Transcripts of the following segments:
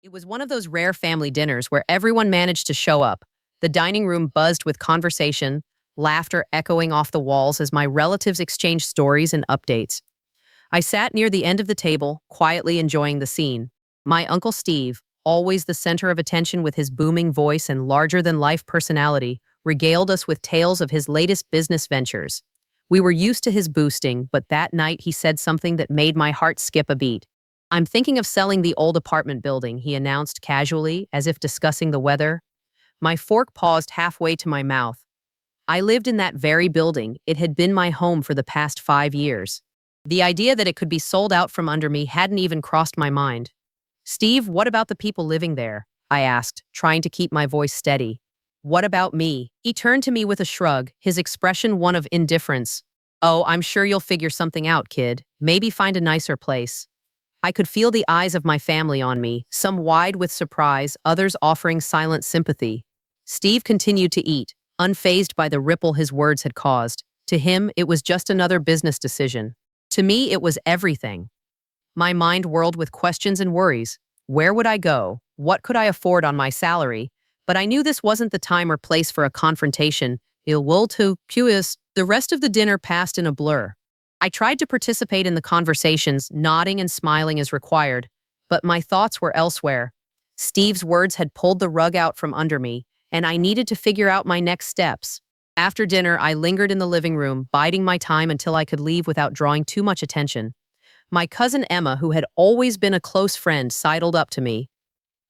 It was one of those rare family dinners where everyone managed to show up. The dining room buzzed with conversation, laughter echoing off the walls as my relatives exchanged stories and updates. I sat near the end of the table, quietly enjoying the scene. My Uncle Steve, always the center of attention with his booming voice and larger-than-life personality, regaled us with tales of his latest business ventures. We were used to his boosting, but that night he said something that made my heart skip a beat. "I'm thinking of selling the old apartment building," he announced casually, as if discussing the weather. My fork paused halfway to my mouth. I lived in that very building. It had been my home for the past 5 years. The idea that it could be sold out from under me hadn't even crossed my mind. "Steve, what about the people living there?" I asked, trying to keep my voice steady. "What about me?" He turned to me with a shrug, his expression one of indifference. "Oh, I'm sure you'll figure something out, kid. Maybe find a nicer place." I could feel the eyes of my family on me, some wide with surprise, others offering silent sympathy. Steve continued to eat, unfazed by the ripple his words had caused. To him, it was just another business decision. To me, it was everything. My mind whirled with questions and worries. Where would I go? What could I afford on my salary? But I knew this wasn't the time or place for a confrontation. Il will to curious. The rest of the dinner passed in a blur. I tried to participate in the conversations, nodding and smiling as required, but my thoughts were elsewhere. Steve's words had pulled the rug out from under me, and I needed to figure out my next steps. After dinner, I lingered in the living room, biding my time until I could leave without drawing too much attention. My cousin Emma, who had always been a close friend, sidled up to me.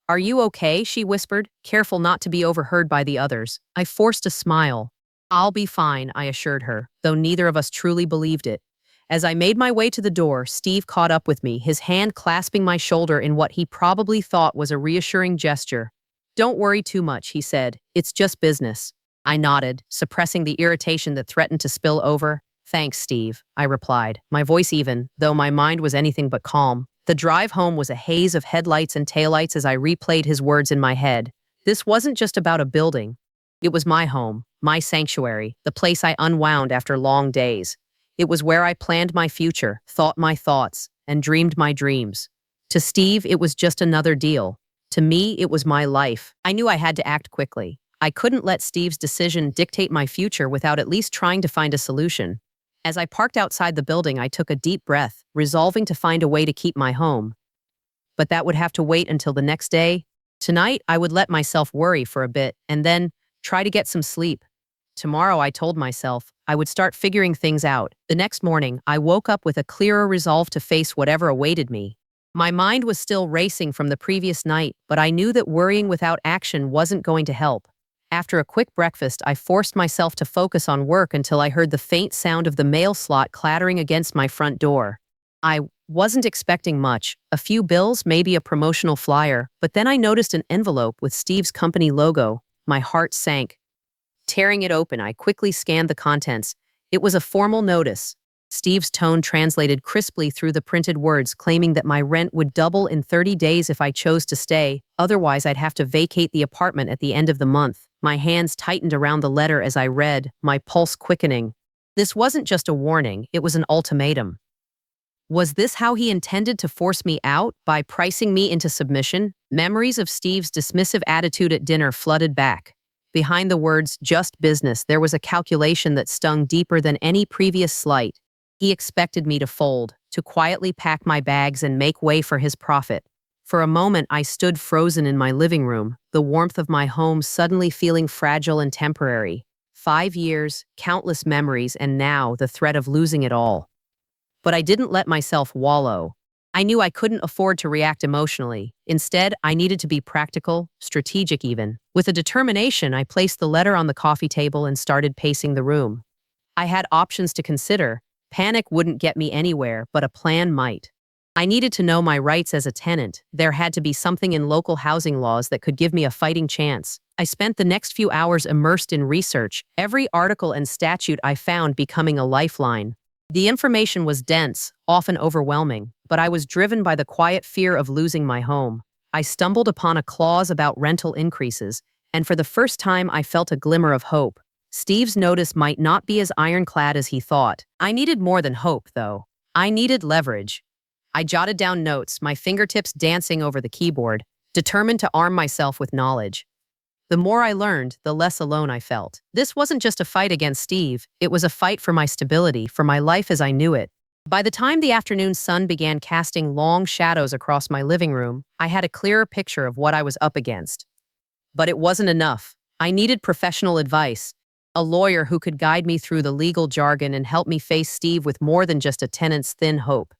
"Are you okay?" she whispered, careful not to be overheard by the others. I forced a smile. "I'll be fine," I assured her, though neither of us truly believed it. As I made my way to the door, Steve caught up with me, his hand clasping my shoulder in what he probably thought was a reassuring gesture. "Don't worry too much," he said. "It's just business." I nodded, suppressing the irritation that threatened to spill over. "Thanks, Steve," I replied, my voice even, though my mind was anything but calm. The drive home was a haze of headlights and taillights as I replayed his words in my head. This wasn't just about a building. It was my home, my sanctuary, the place I unwound after long days. It was where I planned my future, thought my thoughts, and dreamed my dreams. To Steve, it was just another deal. To me, it was my life. I knew I had to act quickly. I couldn't let Steve's decision dictate my future without at least trying to find a solution. As I parked outside the building, I took a deep breath, resolving to find a way to keep my home. But that would have to wait until the next day. Tonight, I would let myself worry for a bit, and then try to get some sleep. Tomorrow, I told myself, I would start figuring things out. The next morning, I woke up with a clearer resolve to face whatever awaited me. My mind was still racing from the previous night, but I knew that worrying without action wasn't going to help. After a quick breakfast, I forced myself to focus on work until I heard the faint sound of the mail slot clattering against my front door. I wasn't expecting much, a few bills, maybe a promotional flyer, but then I noticed an envelope with Steve's company logo. My heart sank. Tearing it open, I quickly scanned the contents. It was a formal notice. Steve's tone translated crisply through the printed words, claiming that my rent would double in 30 days if I chose to stay. Otherwise, I'd have to vacate the apartment at the end of the month. My hands tightened around the letter as I read, my pulse quickening. This wasn't just a warning, it was an ultimatum. Was this how he intended to force me out, by pricing me into submission? Memories of Steve's dismissive attitude at dinner flooded back. Behind the words, "just business," there was a calculation that stung deeper than any previous slight. He expected me to fold, to quietly pack my bags and make way for his profit. For a moment, I stood frozen in my living room, the warmth of my home suddenly feeling fragile and temporary. 5 years, countless memories, and now the threat of losing it all. But I didn't let myself wallow. I knew I couldn't afford to react emotionally. Instead, I needed to be practical, strategic even. With a determination, I placed the letter on the coffee table and started pacing the room. I had options to consider. Panic wouldn't get me anywhere, but a plan might. I needed to know my rights as a tenant. There had to be something in local housing laws that could give me a fighting chance. I spent the next few hours immersed in research, every article and statute I found becoming a lifeline. The information was dense, often overwhelming, but I was driven by the quiet fear of losing my home. I stumbled upon a clause about rental increases, and for the first time I felt a glimmer of hope. Steve's notice might not be as ironclad as he thought. I needed more than hope, though. I needed leverage. I jotted down notes, my fingertips dancing over the keyboard. determined to arm myself with knowledge. The more I learned, the less alone I felt. This wasn't just a fight against Steve, it was a fight for my stability, for my life as I knew it. By the time the afternoon sun began casting long shadows across my living room, I had a clearer picture of what I was up against. But it wasn't enough. I needed professional advice, a lawyer who could guide me through the legal jargon and help me face Steve with more than just a tenant's thin hope.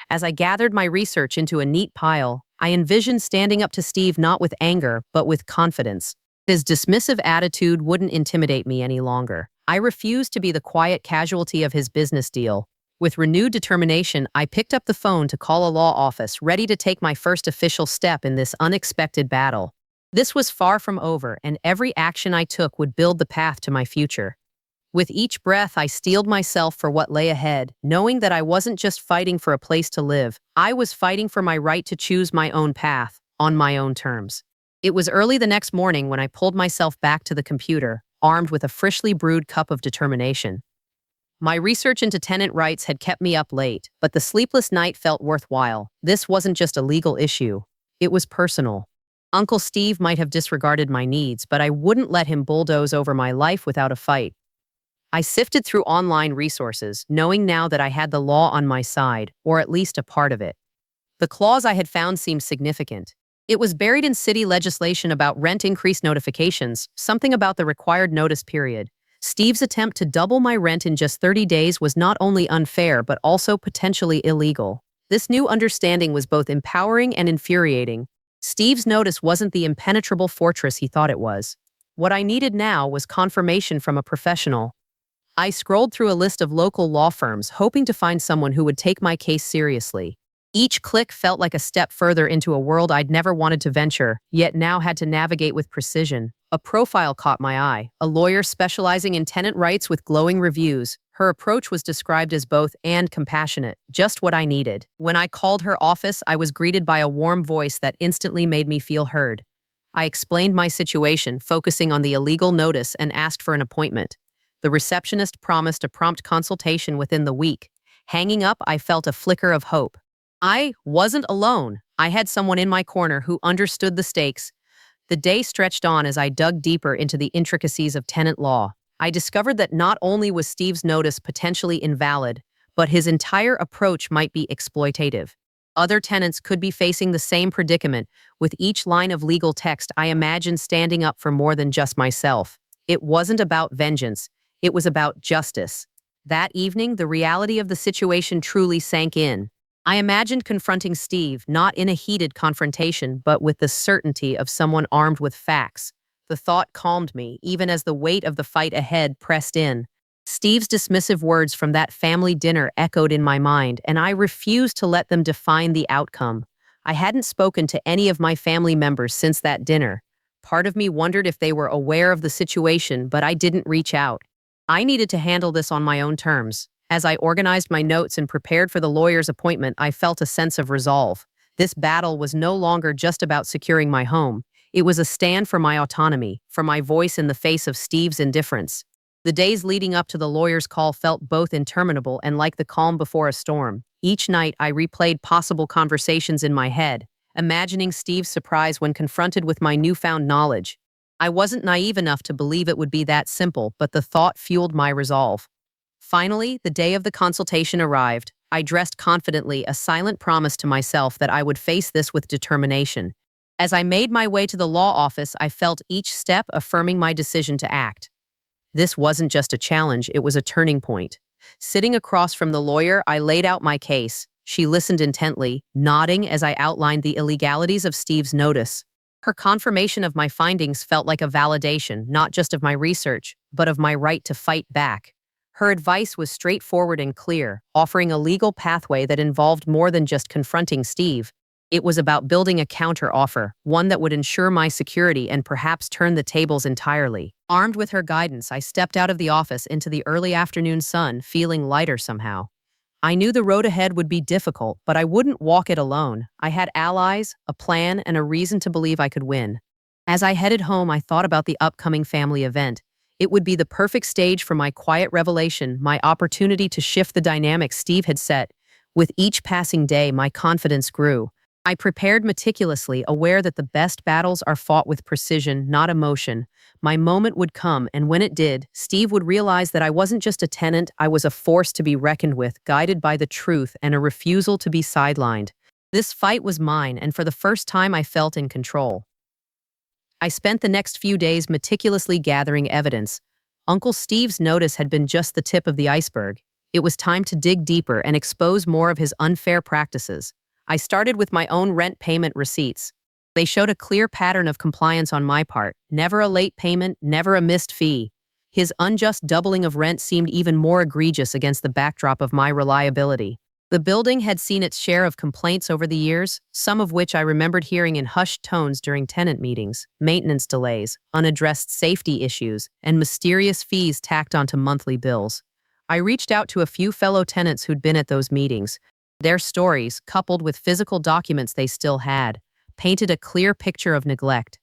As I gathered my research into a neat pile, I envisioned standing up to Steve not with anger, but with confidence. His dismissive attitude wouldn't intimidate me any longer. I refused to be the quiet casualty of his business deal. With renewed determination, I picked up the phone to call a law office, ready to take my first official step in this unexpected battle. This was far from over, and every action I took would build the path to my future. With each breath, I steeled myself for what lay ahead, knowing that I wasn't just fighting for a place to live. I was fighting for my right to choose my own path, on my own terms. It was early the next morning when I pulled myself back to the computer, armed with a freshly brewed cup of determination. My research into tenant rights had kept me up late, but the sleepless night felt worthwhile. This wasn't just a legal issue. It was personal. Uncle Steve might have disregarded my needs, but I wouldn't let him bulldoze over my life without a fight. I sifted through online resources, knowing now that I had the law on my side, or at least a part of it. The clause I had found seemed significant. It was buried in city legislation about rent increase notifications, something about the required notice period. Steve's attempt to double my rent in just 30 days was not only unfair but also potentially illegal. This new understanding was both empowering and infuriating. Steve's notice wasn't the impenetrable fortress he thought it was. What I needed now was confirmation from a professional. I scrolled through a list of local law firms, hoping to find someone who would take my case seriously. Each click felt like a step further into a world I'd never wanted to venture, yet now had to navigate with precision. A profile caught my eye, a lawyer specializing in tenant rights with glowing reviews. Her approach was described as both and compassionate, just what I needed. When I called her office, I was greeted by a warm voice that instantly made me feel heard. I explained my situation, focusing on the illegal notice, and asked for an appointment. The receptionist promised a prompt consultation within the week. Hanging up, I felt a flicker of hope. I wasn't alone. I had someone in my corner who understood the stakes. The day stretched on as I dug deeper into the intricacies of tenant law. I discovered that not only was Steve's notice potentially invalid, but his entire approach might be exploitative. Other tenants could be facing the same predicament. With each line of legal text, I imagined standing up for more than just myself. It wasn't about vengeance. It was about justice. That evening, the reality of the situation truly sank in. I imagined confronting Steve, not in a heated confrontation, but with the certainty of someone armed with facts. The thought calmed me, even as the weight of the fight ahead pressed in. Steve's dismissive words from that family dinner echoed in my mind, and I refused to let them define the outcome. I hadn't spoken to any of my family members since that dinner. Part of me wondered if they were aware of the situation, but I didn't reach out. I needed to handle this on my own terms. As I organized my notes and prepared for the lawyer's appointment, I felt a sense of resolve. This battle was no longer just about securing my home. It was a stand for my autonomy, for my voice in the face of Steve's indifference. The days leading up to the lawyer's call felt both interminable and like the calm before a storm. Each night, I replayed possible conversations in my head, imagining Steve's surprise when confronted with my newfound knowledge. I wasn't naive enough to believe it would be that simple, but the thought fueled my resolve. Finally, the day of the consultation arrived. I dressed confidently, a silent promise to myself that I would face this with determination. As I made my way to the law office, I felt each step affirming my decision to act. This wasn't just a challenge, it was a turning point. Sitting across from the lawyer, I laid out my case. She listened intently, nodding as I outlined the illegalities of Steve's notice. Her confirmation of my findings felt like a validation, not just of my research, but of my right to fight back. Her advice was straightforward and clear, offering a legal pathway that involved more than just confronting Steve. It was about building a counter-offer, one that would ensure my security and perhaps turn the tables entirely. Armed with her guidance, I stepped out of the office into the early afternoon sun, feeling lighter somehow. I knew the road ahead would be difficult, but I wouldn't walk it alone. I had allies, a plan, and a reason to believe I could win. As I headed home, I thought about the upcoming family event. It would be the perfect stage for my quiet revelation, my opportunity to shift the dynamic Steve had set. With each passing day, my confidence grew. I prepared meticulously, aware that the best battles are fought with precision, not emotion. My moment would come, and when it did, Steve would realize that I wasn't just a tenant, I was a force to be reckoned with, guided by the truth and a refusal to be sidelined. This fight was mine, and for the first time I felt in control. I spent the next few days meticulously gathering evidence. Uncle Steve's notice had been just the tip of the iceberg. It was time to dig deeper and expose more of his unfair practices. I started with my own rent payment receipts. They showed a clear pattern of compliance on my part, never a late payment, never a missed fee. His unjust doubling of rent seemed even more egregious against the backdrop of my reliability. The building had seen its share of complaints over the years, some of which I remembered hearing in hushed tones during tenant meetings: maintenance delays, unaddressed safety issues, and mysterious fees tacked onto monthly bills. I reached out to a few fellow tenants who'd been at those meetings. Their stories, coupled with physical documents they still had, painted a clear picture of neglect.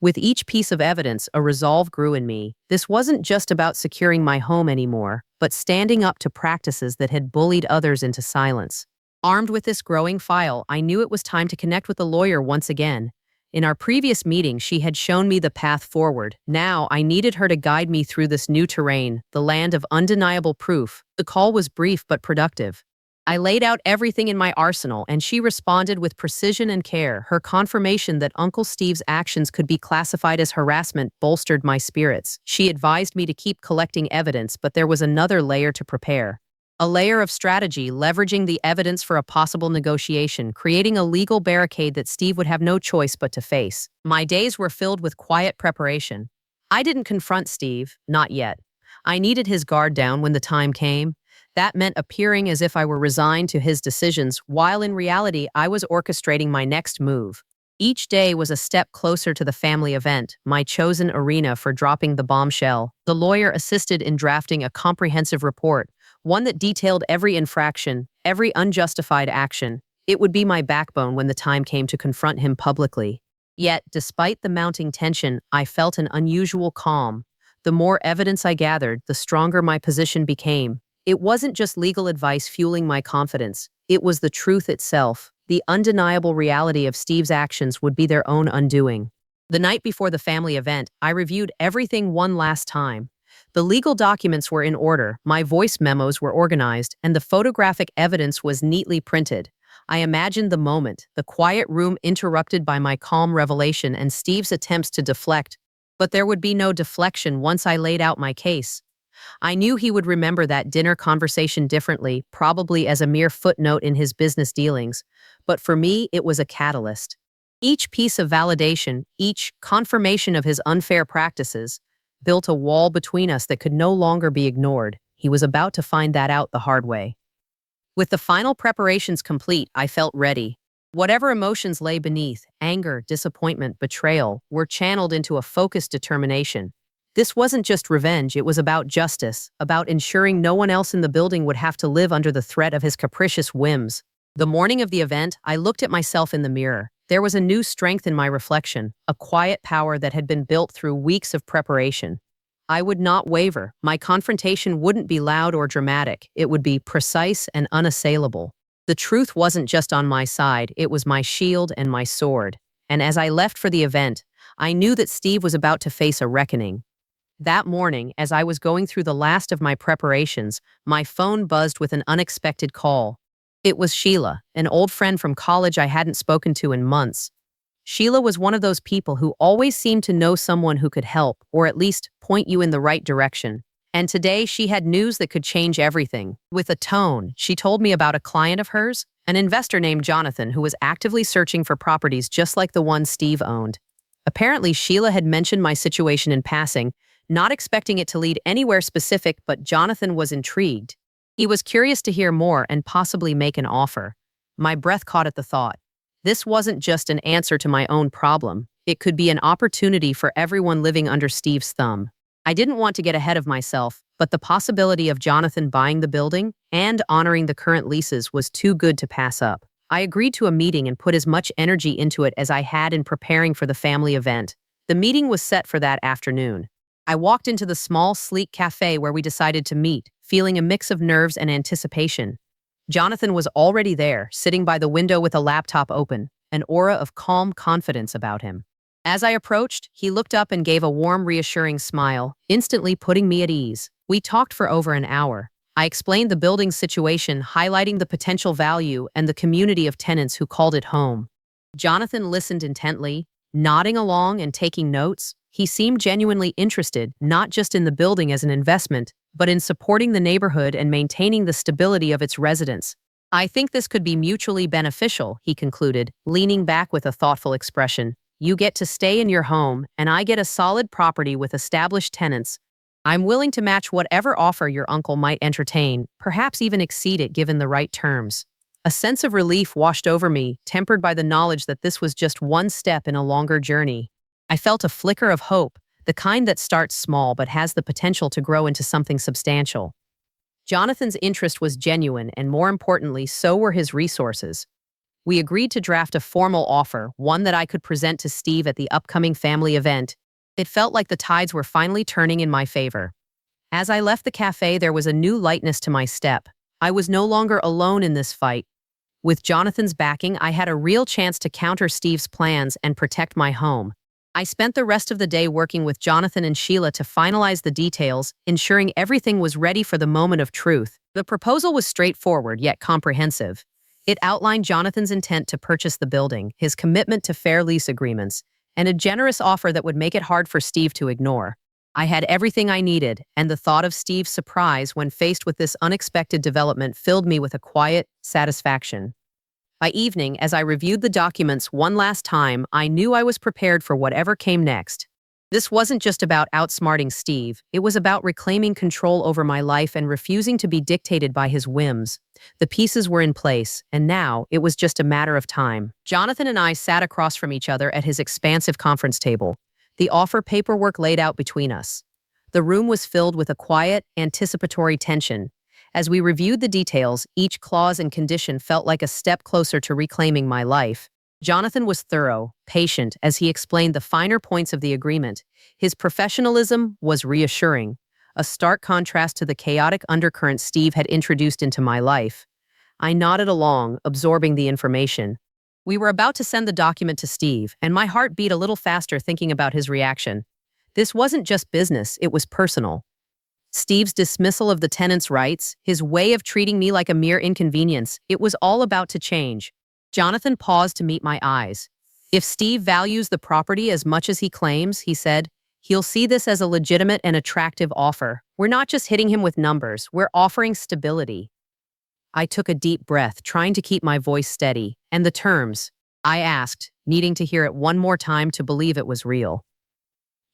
With each piece of evidence, a resolve grew in me. This wasn't just about securing my home anymore, but standing up to practices that had bullied others into silence. Armed with this growing file, I knew it was time to connect with the lawyer once again. In our previous meeting, she had shown me the path forward. Now, I needed her to guide me through this new terrain, the land of undeniable proof. The call was brief but productive. I laid out everything in my arsenal, and she responded with precision and care. Her confirmation that Uncle Steve's actions could be classified as harassment bolstered my spirits. She advised me to keep collecting evidence, but there was another layer to prepare. A layer of strategy, leveraging the evidence for a possible negotiation, creating a legal barricade that Steve would have no choice but to face. My days were filled with quiet preparation. I didn't confront Steve, not yet. I needed his guard down when the time came. That meant appearing as if I were resigned to his decisions, while in reality I was orchestrating my next move. Each day was a step closer to the family event, my chosen arena for dropping the bombshell. The lawyer assisted in drafting a comprehensive report, one that detailed every infraction, every unjustified action. It would be my backbone when the time came to confront him publicly. Yet, despite the mounting tension, I felt an unusual calm. The more evidence I gathered, the stronger my position became. It wasn't just legal advice fueling my confidence. It was the truth itself. The undeniable reality of Steve's actions would be their own undoing. The night before the family event, I reviewed everything one last time. The legal documents were in order, my voice memos were organized, and the photographic evidence was neatly printed. I imagined the moment, the quiet room interrupted by my calm revelation and Steve's attempts to deflect. But there would be no deflection once I laid out my case. I knew he would remember that dinner conversation differently, probably as a mere footnote in his business dealings. But for me, it was a catalyst. Each piece of validation, each confirmation of his unfair practices, built a wall between us that could no longer be ignored. He was about to find that out the hard way. With the final preparations complete, I felt ready. Whatever emotions lay beneath, anger, disappointment, betrayal, were channeled into a focused determination. This wasn't just revenge, it was about justice, about ensuring no one else in the building would have to live under the threat of his capricious whims. The morning of the event, I looked at myself in the mirror. There was a new strength in my reflection, a quiet power that had been built through weeks of preparation. I would not waver. My confrontation wouldn't be loud or dramatic. It would be precise and unassailable. The truth wasn't just on my side, it was my shield and my sword. And as I left for the event, I knew that Steve was about to face a reckoning. That morning, as I was going through the last of my preparations, my phone buzzed with an unexpected call. It was Sheila, an old friend from college I hadn't spoken to in months. Sheila was one of those people who always seemed to know someone who could help, or at least point you in the right direction. And today, she had news that could change everything. With a tone, she told me about a client of hers, an investor named Jonathan who was actively searching for properties just like the one Steve owned. Apparently, Sheila had mentioned my situation in passing, not expecting it to lead anywhere specific, but Jonathan was intrigued. He was curious to hear more and possibly make an offer. My breath caught at the thought. This wasn't just an answer to my own problem. It could be an opportunity for everyone living under Steve's thumb. I didn't want to get ahead of myself, but the possibility of Jonathan buying the building and honoring the current leases was too good to pass up. I agreed to a meeting and put as much energy into it as I had in preparing for the family event. The meeting was set for that afternoon. I walked into the small, sleek cafe where we decided to meet, feeling a mix of nerves and anticipation. Jonathan was already there, sitting by the window with a laptop open. an aura of calm confidence about him. As I approached, he looked up and gave a warm, reassuring smile, instantly putting me at ease. We talked for over an hour. I explained the building's situation, highlighting the potential value and the community of tenants who called it home. Jonathan listened intently, nodding along and taking notes. He seemed genuinely interested, not just in the building as an investment, but in supporting the neighborhood and maintaining the stability of its residents. I think this could be mutually beneficial, he concluded, leaning back with a thoughtful expression. You get to stay in your home, and I get a solid property with established tenants. I'm willing to match whatever offer your uncle might entertain, perhaps even exceed it given the right terms. A sense of relief washed over me, tempered by the knowledge that this was just one step in a longer journey. I felt a flicker of hope, the kind that starts small but has the potential to grow into something substantial. Jonathan's interest was genuine, and more importantly, so were his resources. We agreed to draft a formal offer, one that I could present to Steve at the upcoming family event. It felt like the tides were finally turning in my favor. As I left the cafe, there was a new lightness to my step. I was no longer alone in this fight. With Jonathan's backing, I had a real chance to counter Steve's plans and protect my home. I spent the rest of the day working with Jonathan and Sheila to finalize the details, ensuring everything was ready for the moment of truth. The proposal was straightforward yet comprehensive. It outlined Jonathan's intent to purchase the building, his commitment to fair lease agreements, and a generous offer that would make it hard for Steve to ignore. I had everything I needed, and the thought of Steve's surprise when faced with this unexpected development filled me with a quiet satisfaction. By evening, as I reviewed the documents one last time, I knew I was prepared for whatever came next. This wasn't just about outsmarting Steve, it was about reclaiming control over my life and refusing to be dictated by his whims. The pieces were in place, and now it was just a matter of time. Jonathan and I sat across from each other at his expansive conference table, the offer paperwork laid out between us. The room was filled with a quiet, anticipatory tension. As we reviewed the details, each clause and condition felt like a step closer to reclaiming my life. Jonathan was thorough, patient, as he explained the finer points of the agreement. His professionalism was reassuring, a stark contrast to the chaotic undercurrent Steve had introduced into my life. I nodded along, absorbing the information. We were about to send the document to Steve, and my heart beat a little faster thinking about his reaction. This wasn't just business, it was personal. Steve's dismissal of the tenant's rights, his way of treating me like a mere inconvenience, it was all about to change. Jonathan paused to meet my eyes. If Steve values the property as much as he claims, he said, he'll see this as a legitimate and attractive offer. We're not just hitting him with numbers, we're offering stability. I took a deep breath, trying to keep my voice steady. And the terms? I asked, needing to hear it one more time to believe it was real.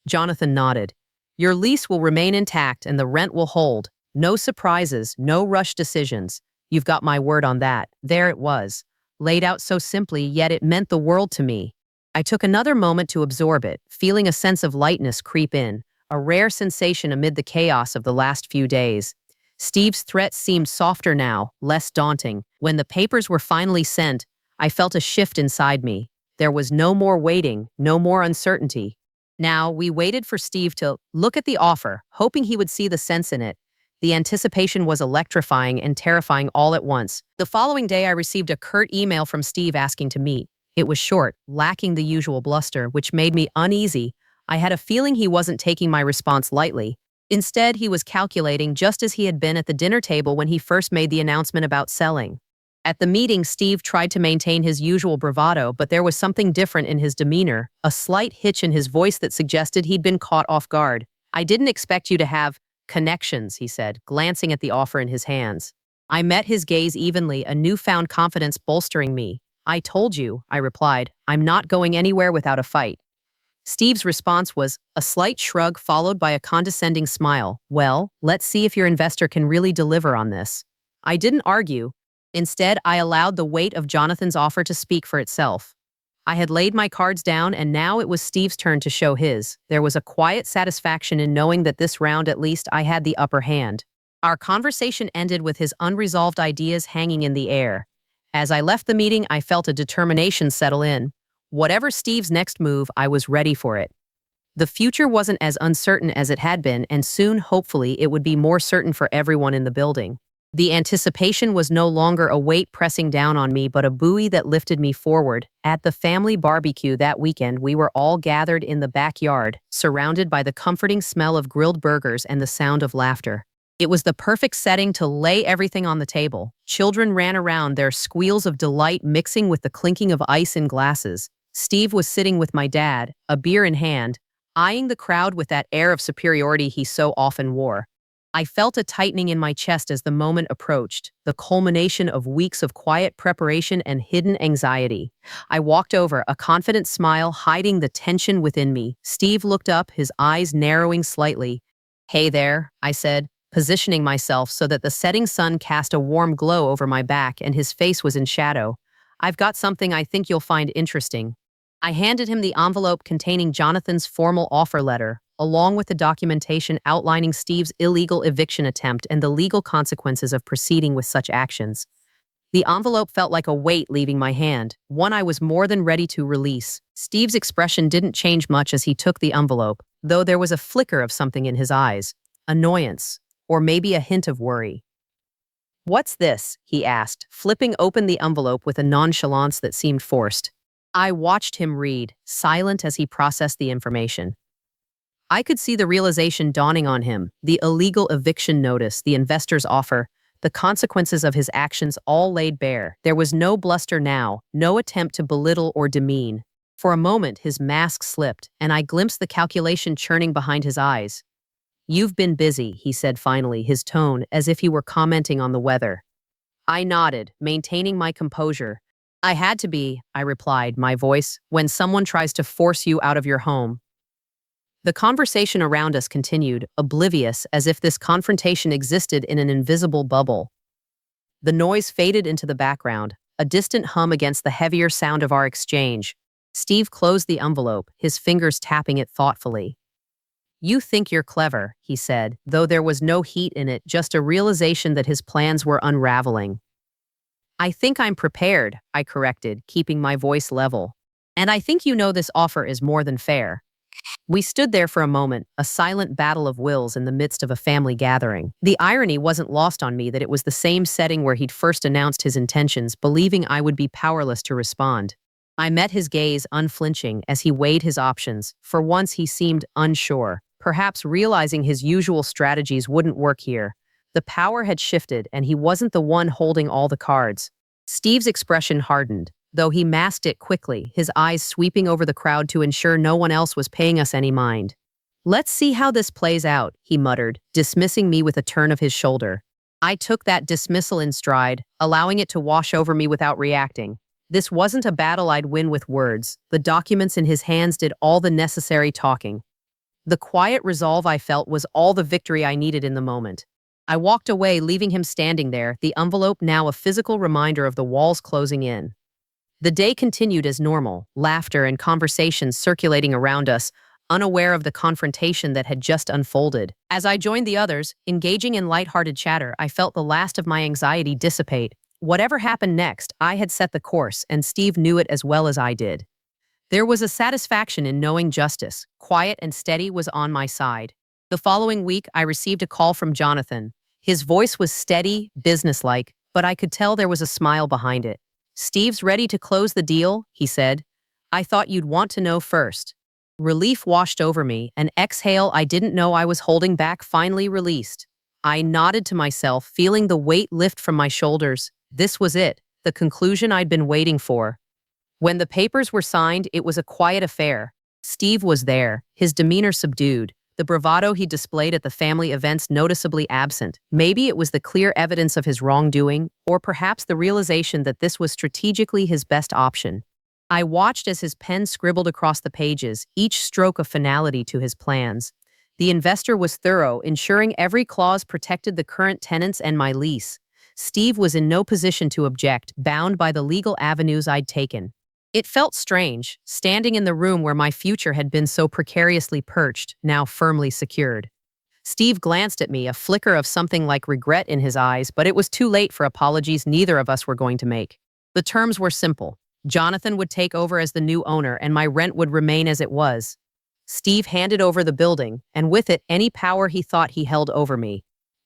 Jonathan nodded. Your lease will remain intact and the rent will hold. No surprises, no rushed decisions. You've got my word on that. There it was. Laid out so simply, yet it meant the world to me. I took another moment to absorb it, feeling a sense of lightness creep in, a rare sensation amid the chaos of the last few days. Steve's threat seemed softer now, less daunting. When the papers were finally sent, I felt a shift inside me. There was no more waiting, no more uncertainty. Now, we waited for Steve to look at the offer, hoping he would see the sense in it. The anticipation was electrifying and terrifying all at once. The following day, I received a curt email from Steve asking to meet. It was short, lacking the usual bluster, which made me uneasy. I had a feeling he wasn't taking my response lightly. Instead, he was calculating, just as he had been at the dinner table when he first made the announcement about selling. At the meeting, Steve tried to maintain his usual bravado, but there was something different in his demeanor, a slight hitch in his voice that suggested he'd been caught off guard. I didn't expect you to have connections, he said, glancing at the offer in his hands. I met his gaze evenly, a newfound confidence bolstering me. I told you, I replied, I'm not going anywhere without a fight. Steve's response was a slight shrug followed by a condescending smile. Well, let's see if your investor can really deliver on this. I didn't argue. Instead, I allowed the weight of Jonathan's offer to speak for itself. I had laid my cards down, and now it was Steve's turn to show his. There was a quiet satisfaction in knowing that this round at least I had the upper hand. Our conversation ended with his unresolved ideas hanging in the air. As I left the meeting, I felt a determination settle in. Whatever Steve's next move, I was ready for it. The future wasn't as uncertain as it had been, and soon, hopefully, it would be more certain for everyone in the building. The anticipation was no longer a weight pressing down on me, but a buoy that lifted me forward. At the family barbecue that weekend, we were all gathered in the backyard, surrounded by the comforting smell of grilled burgers and the sound of laughter. It was the perfect setting to lay everything on the table. Children ran around, their squeals of delight mixing with the clinking of ice in glasses. Steve was sitting with my dad, a beer in hand, eyeing the crowd with that air of superiority he so often wore. I felt a tightening in my chest as the moment approached, the culmination of weeks of quiet preparation and hidden anxiety. I walked over, a confident smile hiding the tension within me. Steve looked up, his eyes narrowing slightly. "Hey there," I said, positioning myself so that the setting sun cast a warm glow over my back and his face was in shadow. "I've got something I think you'll find interesting." I handed him the envelope containing Jonathan's formal offer letter, along with the documentation outlining Steve's illegal eviction attempt and the legal consequences of proceeding with such actions. The envelope felt like a weight leaving my hand, one I was more than ready to release. Steve's expression didn't change much as he took the envelope, though there was a flicker of something in his eyes, annoyance, or maybe a hint of worry. "What's this?" he asked, flipping open the envelope with a nonchalance that seemed forced. I watched him read, silent as he processed the information. I could see the realization dawning on him, the illegal eviction notice, the investor's offer, the consequences of his actions all laid bare. There was no bluster now, no attempt to belittle or demean. For a moment, his mask slipped, and I glimpsed the calculation churning behind his eyes. "You've been busy," he said finally, his tone as if he were commenting on the weather. I nodded, maintaining my composure. "I had to be," I replied, my voice, "when someone tries to force you out of your home." The conversation around us continued, oblivious, as if this confrontation existed in an invisible bubble. The noise faded into the background, a distant hum against the heavier sound of our exchange. Steve closed the envelope, his fingers tapping it thoughtfully. "You think you're clever," he said, though there was no heat in it, just a realization that his plans were unraveling. "I think I'm prepared," I corrected, keeping my voice level. "And I think you know this offer is more than fair." We stood there for a moment, a silent battle of wills in the midst of a family gathering. The irony wasn't lost on me that it was the same setting where he'd first announced his intentions, believing I would be powerless to respond. I met his gaze unflinching as he weighed his options. For once he seemed unsure, perhaps realizing his usual strategies wouldn't work here. The power had shifted and he wasn't the one holding all the cards. Steve's expression hardened, though he masked it quickly, his eyes sweeping over the crowd to ensure no one else was paying us any mind. "Let's see how this plays out," he muttered, dismissing me with a turn of his shoulder. I took that dismissal in stride, allowing it to wash over me without reacting. This wasn't a battle I'd win with words. The documents in his hands did all the necessary talking. The quiet resolve I felt was all the victory I needed in the moment. I walked away, leaving him standing there, the envelope now a physical reminder of the walls closing in. The day continued as normal, laughter and conversations circulating around us, unaware of the confrontation that had just unfolded. As I joined the others, engaging in lighthearted chatter, I felt the last of my anxiety dissipate. Whatever happened next, I had set the course, and Steve knew it as well as I did. There was a satisfaction in knowing justice, quiet and steady, was on my side. The following week, I received a call from Jonathan. His voice was steady, businesslike, but I could tell there was a smile behind it. "Steve's ready to close the deal," he said. "I thought you'd want to know first." Relief washed over me, an exhale I didn't know I was holding back finally released. I nodded to myself, feeling the weight lift from my shoulders. This was it, the conclusion I'd been waiting for. When the papers were signed, it was a quiet affair. Steve was there, his demeanor subdued, the bravado he displayed at the family events noticeably absent. Maybe it was the clear evidence of his wrongdoing, or perhaps the realization that this was strategically his best option. I watched as his pen scribbled across the pages, each stroke a finality to his plans. The investor was thorough, ensuring every clause protected the current tenants and my lease. Steve was in no position to object, bound by the legal avenues I'd taken. It felt strange, standing in the room where my future had been so precariously perched, now firmly secured. Steve glanced at me, a flicker of something like regret in his eyes, but it was too late for apologies neither of us were going to make. The terms were simple. Jonathan would take over as the new owner, and my rent would remain as it was. Steve handed over the building, and with it, any power he thought he held over me.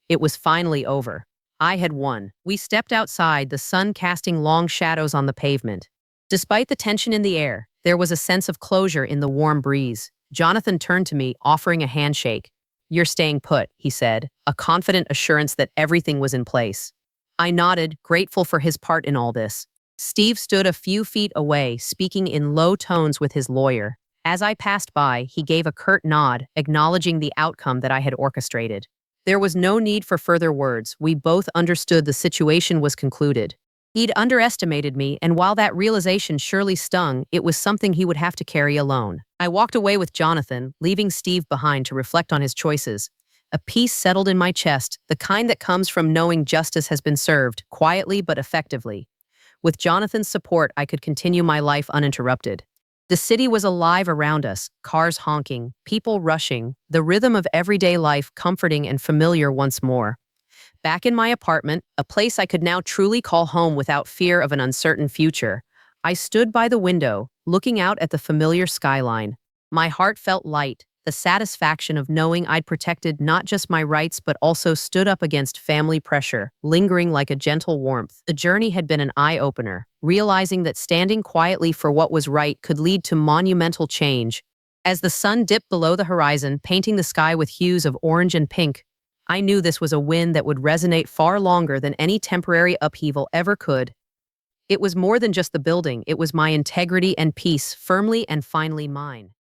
It was finally over. I had won. We stepped outside, the sun casting long shadows on the pavement. Despite the tension in the air, there was a sense of closure in the warm breeze. Jonathan turned to me, offering a handshake. "You're staying put," he said, a confident assurance that everything was in place. I nodded, grateful for his part in all this. Steve stood a few feet away, speaking in low tones with his lawyer. As I passed by, he gave a curt nod, acknowledging the outcome that I had orchestrated. There was no need for further words. We both understood the situation was concluded. He'd underestimated me, and while that realization surely stung, it was something he would have to carry alone. I walked away with Jonathan, leaving Steve behind to reflect on his choices. A peace settled in my chest, the kind that comes from knowing justice has been served, quietly but effectively. With Jonathan's support, I could continue my life uninterrupted. The city was alive around us, cars honking, people rushing, the rhythm of everyday life comforting and familiar once more. Back in my apartment, a place I could now truly call home without fear of an uncertain future, I stood by the window, looking out at the familiar skyline. My heart felt light, the satisfaction of knowing I'd protected not just my rights but also stood up against family pressure, lingering like a gentle warmth. The journey had been an eye-opener, realizing that standing quietly for what was right could lead to monumental change. As the sun dipped below the horizon, painting the sky with hues of orange and pink, I knew this was a win that would resonate far longer than any temporary upheaval ever could. It was more than just the building, it was my integrity and peace, firmly and finally mine.